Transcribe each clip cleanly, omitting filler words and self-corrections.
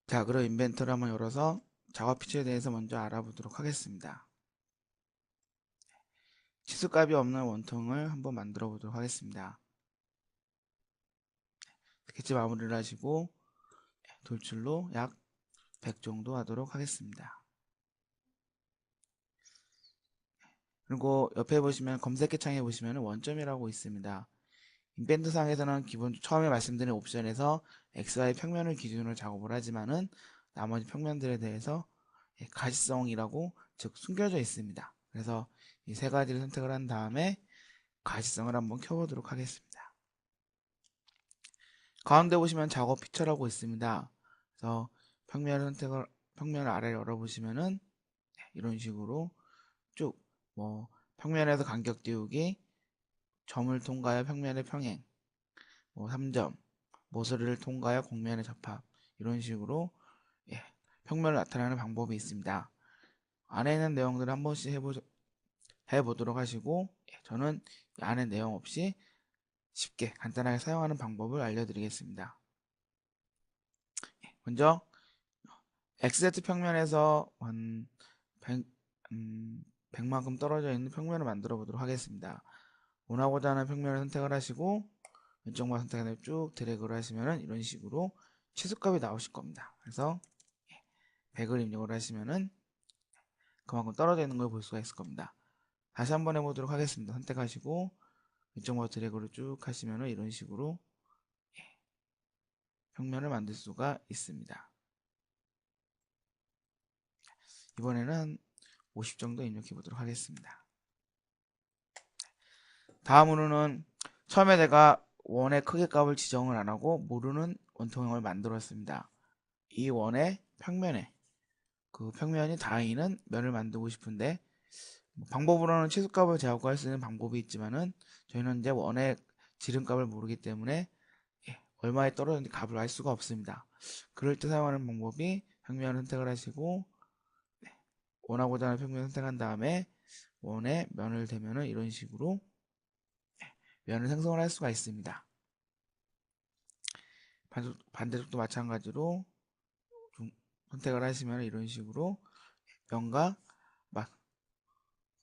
자, 그럼 인벤토를 한번 열어서 작업 피처에 대해서 먼저 알아보도록 하겠습니다. 치수값이 없는 원통을 한번 만들어 보도록 하겠습니다. 스케치 마무리를 하시고 돌출로 약 100 정도 하도록 하겠습니다. 그리고 옆에 보시면 검색개 창에 보시면 원점이라고 있습니다. 인벤토 상에서는 기본 처음에 말씀드린 옵션에서 XY 평면을 기준으로 작업을 하지만은 나머지 평면들에 대해서 가시성이라고 즉 숨겨져 있습니다. 그래서 이 세 가지를 선택을 한 다음에 가시성을 한번 켜보도록 하겠습니다. 가운데 보시면 작업 피처라고 있습니다. 그래서 평면을 아래 열어보시면은 이런 식으로 쭉 평면에서 간격 띄우기, 점을 통과하여 평면의 평행, 3점, 모서리를 통과하여 곡면의 접합 이런 식으로 예, 평면을 나타내는 방법이 있습니다. 안에 있는 내용들을 한 번씩 해보도록 하시고 저는 안에 내용 없이 쉽게 간단하게 사용하는 방법을 알려드리겠습니다. 먼저 XZ 평면에서 한 100, 100만큼 떨어져 있는 평면을 만들어 보도록 하겠습니다. 원하고자 하는 평면을 선택을 하시고 왼쪽만 선택해서 쭉 드래그를 하시면 이런 식으로 치수값이 나오실 겁니다. 그래서 100을 입력을 하시면은 그만큼 떨어져 있는 걸 볼 수가 있을 겁니다. 다시 한번 해보도록 하겠습니다. 선택하시고 왼쪽만 드래그를 쭉 하시면 이런 식으로 평면을 만들 수가 있습니다. 이번에는 50 정도 입력해 보도록 하겠습니다. 다음으로는 처음에 내가 원의 크기 값을 지정을 안 하고 모르는 원통형을 만들었습니다. 이 원의 평면에 그 평면이 닿아있는 면을 만들고 싶은데 방법으로는 치수값을 제어할 수 있는 방법이 있지만은 저희는 이제 원의 지름값을 모르기 때문에 얼마에 떨어졌는지 값을 알 수가 없습니다. 그럴 때 사용하는 방법이 평면을 선택을 하시고 원하고자 하는 평면을 선택한 다음에 원의 면을 대면은 이런 식으로 면을 생성을 할 수가 있습니다. 반대쪽도 마찬가지로 선택을 하시면 이런 식으로 면과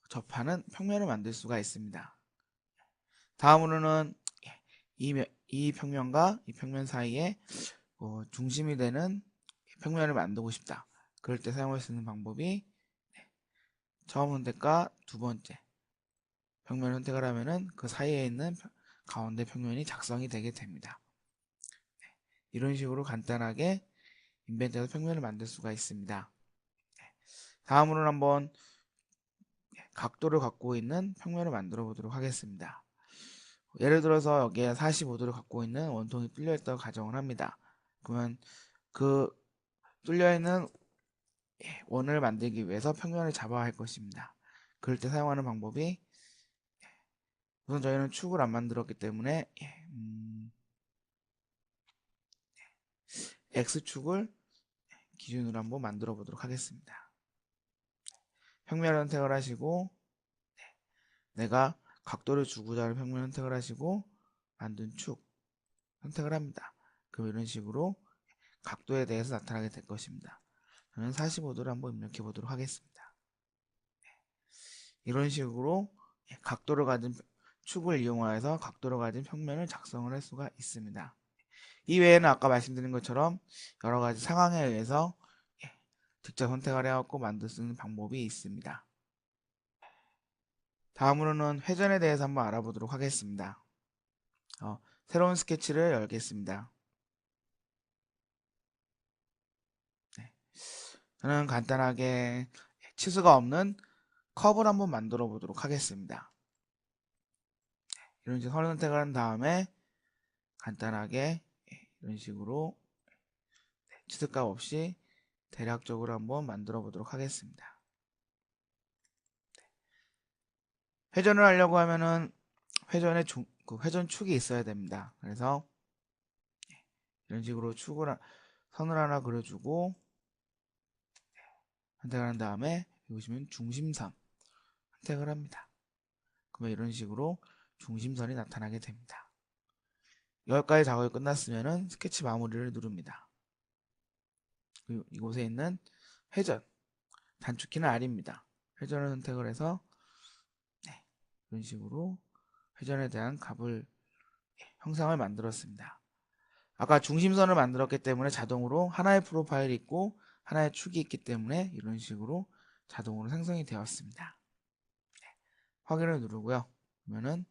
접하는 평면을 만들 수가 있습니다. 다음으로는 이 평면과 이 평면 사이에 중심이 되는 평면을 만들고 싶다. 그럴 때 사용할 수 있는 방법이 처음 선택과 두 번째 평면을 선택을 하면은 그 사이에 있는 가운데 평면이 작성이 되게 됩니다. 이런 식으로 간단하게 인벤트에서 평면을 만들 수가 있습니다. 다음으로는 한번 각도를 갖고 있는 평면을 만들어 보도록 하겠습니다. 예를 들어서 여기에 45도를 갖고 있는 원통이 뚫려 있다고 가정을 합니다. 그러면 그 뚫려 있는 원을 만들기 위해서 평면을 잡아야 할 것입니다. 그럴 때 사용하는 방법이 우선 저희는 축을 안 만들었기 때문에 X축을 기준으로 한번 만들어 보도록 하겠습니다. 평면을 선택을 하시고 내가 각도를 주고자 하는 평면 선택을 하시고 만든 축 선택을 합니다. 그럼 이런 식으로 각도에 대해서 나타나게 될 것입니다. 저는 45도를 한번 입력해 보도록 하겠습니다. 이런 식으로 각도를 가진 축을 이용하여서 각도를 가진 평면을 작성을 할 수가 있습니다. 이 외에는 아까 말씀드린 것처럼 여러 가지 상황에 의해서 직접 선택을 해갖고 만들 수 있는 방법이 있습니다. 다음으로는 회전에 대해서 한번 알아보도록 하겠습니다. 새로운 스케치를 열겠습니다. 네. 저는 간단하게 치수가 없는 컵을 한번 만들어 보도록 하겠습니다. 이런 식으로 선을 선택을 한 다음에 간단하게 이런 식으로 치수값 없이 대략적으로 한번 만들어 보도록 하겠습니다. 회전을 하려고 하면은 그 회전축이 있어야 됩니다. 그래서 이런 식으로 선을 하나 그려주고 선택을 한 다음에 보시면 중심선 선택을 합니다. 그러면 이런 식으로 중심선이 나타나게 됩니다. 여기까지 작업이 끝났으면 스케치 마무리를 누릅니다. 그리고 이곳에 있는 회전, 단축키는 R입니다. 회전을 선택을 해서 이런 식으로 회전에 대한 값을 형상을 만들었습니다. 아까 중심선을 만들었기 때문에 자동으로 하나의 프로파일이 있고 하나의 축이 있기 때문에 이런 식으로 자동으로 생성이 되었습니다. 확인을 누르고요. 그러면은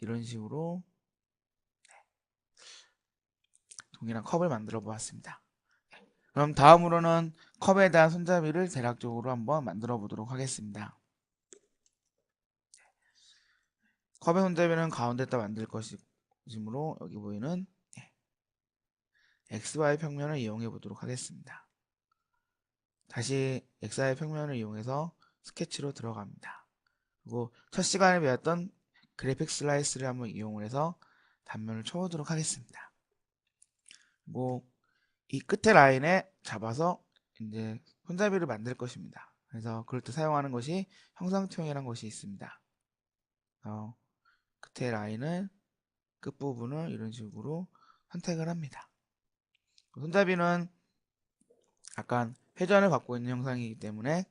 이런 식으로 동일한 컵을 만들어 보았습니다. 그럼 다음으로는 컵에 대한 손잡이를 대략적으로 한번 만들어 보도록 하겠습니다. 컵의 손잡이는 가운데다 만들 것이므로 여기 보이는 XY 평면을 이용해 보도록 하겠습니다. 다시 XY 평면을 이용해서 스케치로 들어갑니다. 그리고 첫 시간에 배웠던 그래픽 슬라이스를 한번 이용을 해서 단면을 쳐보도록 하겠습니다. 그리고 이 끝에 라인에 잡아서 이제 손잡이를 만들 것입니다. 그래서 그럴 때 사용하는 것이 형상투영이라는 것이 있습니다. 끝에 라인을 끝부분을 이런 식으로 선택을 합니다. 손잡이는 약간 회전을 갖고 있는 형상이기 때문에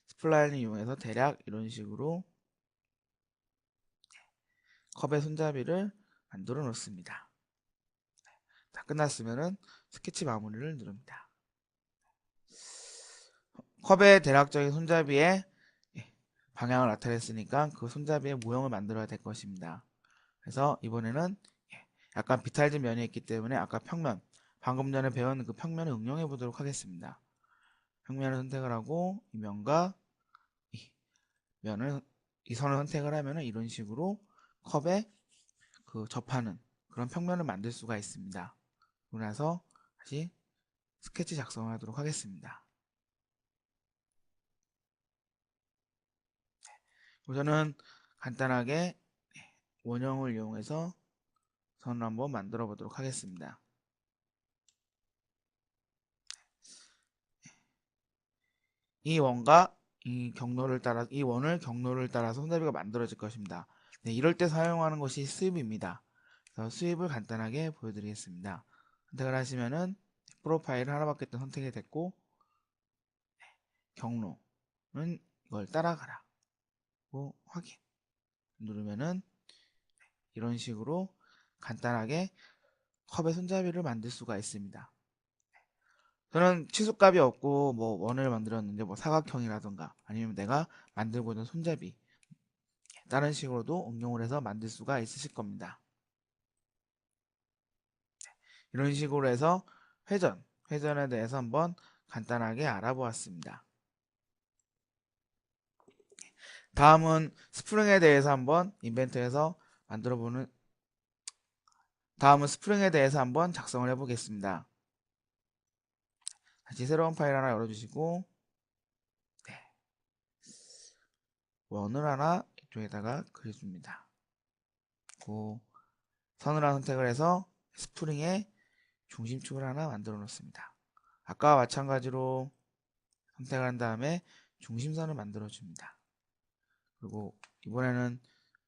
스플라인을 이용해서 대략 이런 식으로 컵의 손잡이를 만들어 놓습니다. 다 끝났으면 스케치 마무리를 누릅니다. 컵의 대략적인 손잡이의 방향을 나타냈으니까 그 손잡이의 모형을 만들어야 될 것입니다. 그래서 이번에는 약간 비탈진 면이 있기 때문에 아까 평면, 방금 전에 배운 그 평면을 응용해 보도록 하겠습니다. 평면을 선택을 하고 이 면과 이 면을 이 선을 선택을 하면 이런 식으로 컵에 그 접하는 그런 평면을 만들 수가 있습니다. 그러고 나서 다시 스케치 작성을 하도록 하겠습니다. 우선은 간단하게 원형을 이용해서 선을 한번 만들어 보도록 하겠습니다. 이 원과 이 원을 경로를 따라서 손잡이가 만들어질 것입니다. 네, 이럴 때 사용하는 것이 스윕입니다. 그래서 스윕을 간단하게 보여드리겠습니다. 선택을 하시면은 프로파일 하나밖에 또 선택이 됐고 경로는 이걸 따라가라. 확인 누르면은 이런 식으로 간단하게 컵의 손잡이를 만들 수가 있습니다. 저는 치수값이 없고 뭐 원을 만들었는데 뭐 사각형이라던가 아니면 내가 만들고 있는 손잡이 다른 식으로도 응용을 해서 만들 수가 있으실 겁니다. 이런 식으로 해서 회전에 대해서 한번 간단하게 알아보았습니다. 다음은 스프링에 대해서 한번 인벤터에서 만들어보는 다음은 스프링에 대해서 한번 작성을 해보겠습니다. 다시 새로운 파일 하나 열어주시고 원을 하나 이쪽에다가 그려줍니다. 그 선을 하나 선택을 해서 스프링의 중심축을 하나 만들어 놓습니다. 아까와 마찬가지로 선택을 한 다음에 중심선을 만들어 줍니다. 그리고 이번에는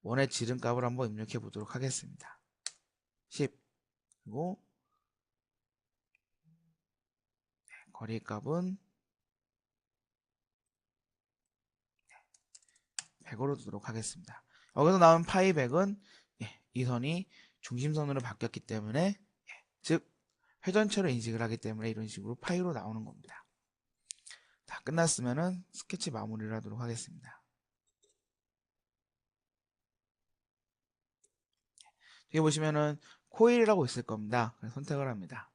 원의 지름값을 한번 입력해 보도록 하겠습니다. 10 그리고 거리값은 100으로 두도록 하겠습니다. 여기서 나온 파이 100은 이 선이 중심선으로 바뀌었기 때문에 즉 회전체로 인식을 하기 때문에 이런 식으로 파이로 나오는 겁니다. 다 끝났으면 스케치 마무리를 하도록 하겠습니다. 여기 보시면은 코일이라고 있을 겁니다. 그래서 선택을 합니다.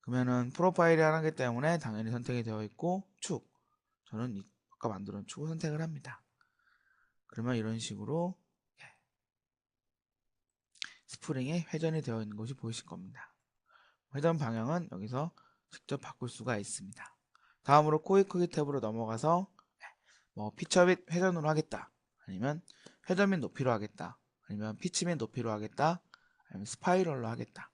그러면은 프로파일이 하나이기 때문에 당연히 선택이 되어 있고 축 저는 아까 만들어 놓은 축을 선택을 합니다. 그러면 이런 식으로 스프링에 회전이 되어 있는 것이 보이실 겁니다. 회전 방향은 여기서 직접 바꿀 수가 있습니다. 다음으로 코일 크기 탭으로 넘어가서 뭐 피처 및 회전으로 하겠다 아니면 회전 및 높이로 하겠다 아니면 피치 및 높이로 하겠다 아니면 스파이럴로 하겠다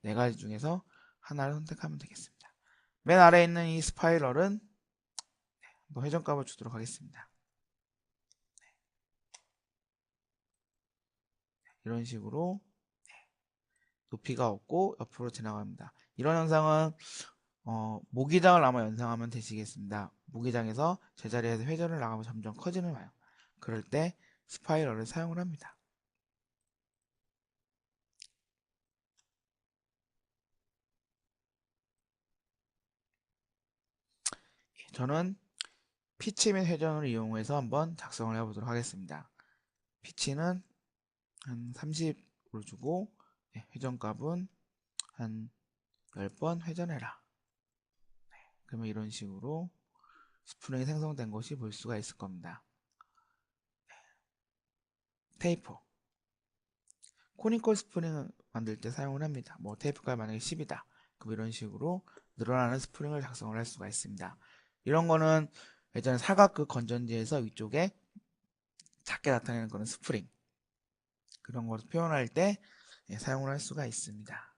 네 가지 중에서 하나를 선택하면 되겠습니다. 맨 아래에 있는 이 스파이럴은 한번 회전값을 주도록 하겠습니다. 이런 식으로 높이가 없고 옆으로 지나갑니다. 이런 현상은 모기장을 아마 연상하면 되시겠습니다. 모기장에서 제자리에서 회전을 나가면 점점 커지는 와요. 그럴 때 스파이럴을 사용을 합니다. 저는 피치 및 회전을 이용해서 한번 작성을 해보도록 하겠습니다. 피치는 한 30으로 주고 회전값은 한 10번 회전해라. 그러면 이런 식으로 스프링이 생성된 것이 볼 수가 있을 겁니다. 테이퍼. 코니컬 스프링을 만들 때 사용을 합니다. 뭐 테이프가 만약에 10이다. 그럼 이런 식으로 늘어나는 스프링을 작성을 할 수가 있습니다. 이런 거는 예전에 사각극 건전지에서 위쪽에 작게 나타내는 그런 스프링, 그런 것을 표현할 때 사용을 할 수가 있습니다.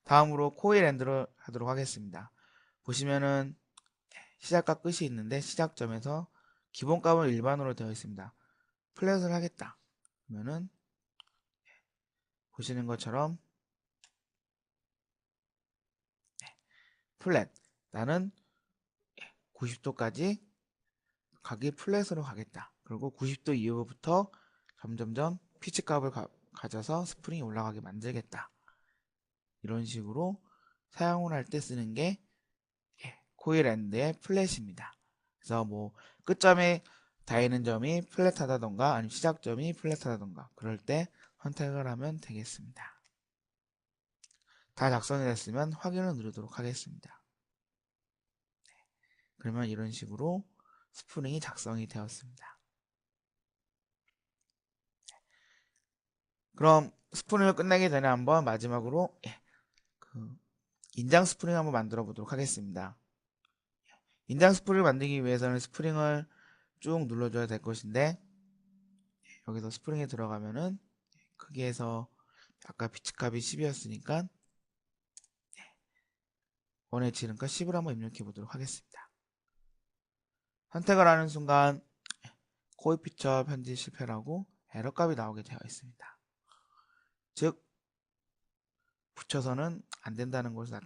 다음으로 코일 엔드를 하도록 하겠습니다. 보시면은 시작과 끝이 있는데 시작점에서 기본값은 일반으로 되어 있습니다. 플랫을 하겠다. 그러면은 보시는 것처럼 플랫, 나는 90도까지 가기 플랫으로 가겠다. 그리고 90도 이후부터 점점점 피치 값을 가져서 스프링이 올라가게 만들겠다. 이런 식으로 사용을 할 때 쓰는 게 코일 엔드의 플랫입니다. 그래서 뭐 끝점에 닿이는 점이 플랫하다던가 아니면 시작점이 플랫하다던가 그럴 때 선택을 하면 되겠습니다. 다 작성이 됐으면 확인을 누르도록 하겠습니다. 그러면 이런 식으로 스프링이 작성이 되었습니다. 그럼 스프링을 끝내기 전에 한번 마지막으로 그 인장 스프링 한번 만들어 보도록 하겠습니다. 인장 스프링을 만들기 위해서는 스프링을 쭉 눌러줘야 될 것인데 여기서 스프링에 들어가면은 크기에서 아까 피치값이 10이었으니까 원의 지름값 10을 한번 입력해 보도록 하겠습니다. 선택을 하는 순간 코이피처 편집 실패라고 에러값이 나오게 되어 있습니다. 즉 붙여서는 안 된다는 것을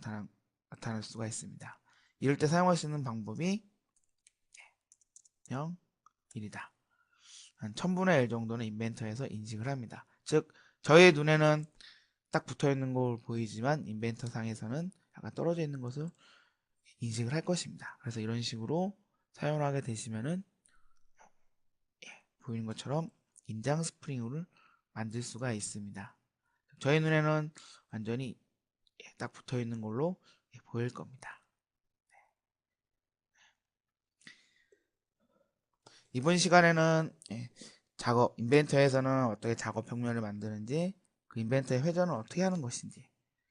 나타낼 수가 있습니다. 이럴 때 사용할 수 있는 방법이 0, 1이다. 한 1000분의 1 정도는 인벤터에서 인식을 합니다. 즉 저의 눈에는 딱 붙어 있는 걸 보이지만 인벤터 상에서는 약간 떨어져 있는 것을 인식을 할 것입니다. 그래서 이런 식으로 사용을 하게 되시면은 보이는 것처럼 인장 스프링을 만들 수가 있습니다. 저희 눈에는 완전히 딱 붙어 있는 걸로 보일 겁니다. 이번 시간에는 작업, 인벤터에서는 어떻게 작업 평면을 만드는지, 그 인벤터의 회전을 어떻게 하는 것인지,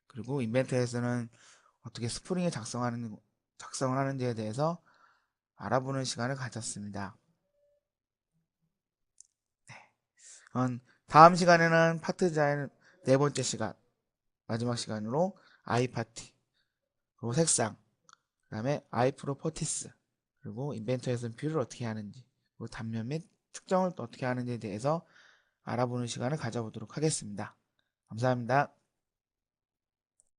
그리고 인벤터에서는 어떻게 스프링을 작성을 하는지에 대해서 알아보는 시간을 가졌습니다. 다음 시간에는 파트 디자인 네 번째 시간, 마지막 시간으로 아이 파티, 그리고 색상, 그 다음에 아이 프로퍼티스, 그리고 인벤터에서는 뷰를 어떻게 하는지, 그리고 단면 및 특정을 또 어떻게 하는지에 대해서 알아보는 시간을 가져보도록 하겠습니다. 감사합니다.